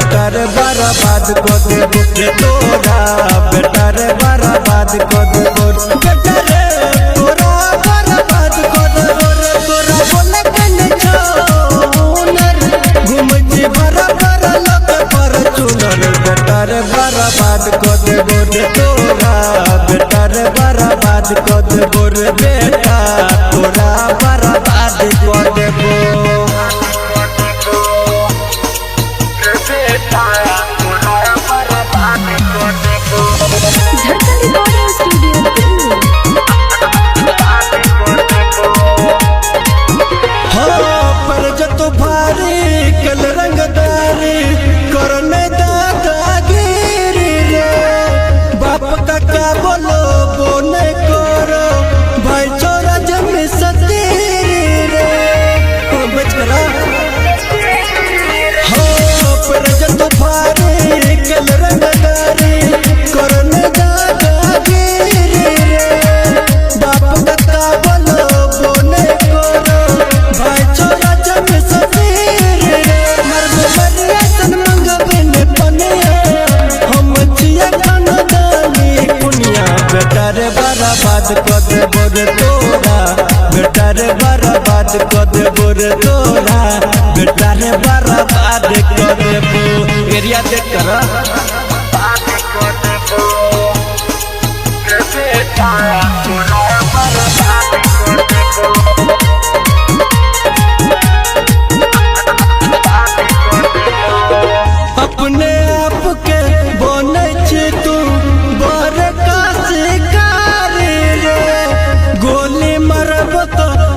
बर्बाद को देबो के तोरा बेटा रे बर्बाद को देबो बेटा रे तोरा बर्बाद को देबो रे तोरा बोले कने छोनर घूमची भरा भरा लत पर चुनर बेटा रे बर्बाद को देबो रे तोरा बेटा रे बर्बाद को देबो रे बेटा तोरा बर्बाद को देबो बर्बाद को देबो रे तोरा बेटा रे बर्बाद को देबो रे तोरा बेटा रे बर्बाद को देबो एरिया देख कर अपने आप के बने छी तू बड़े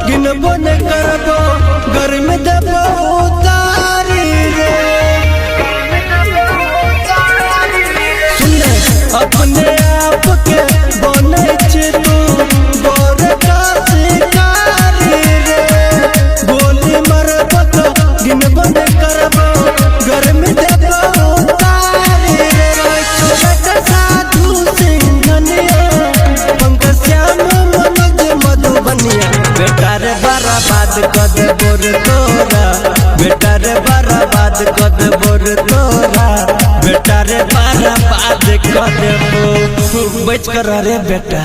गिनबो न करबो घर में देबो उतारी रे सुने अपने आप के बने छी तू गोरे का शिकारी रे गोली मारबो तो गिनबो न करबो घर में देबो उतारी रे छोरा का साधु सिंघनिया पंकज श्याम मनोज मधुबनिया बेटा रे बर्बाद को देबो रे तोरा बेटा रे बर्बाद को देबो रे तोरा बेटा रे बर्बाद को देबो बच कर रे बेटा।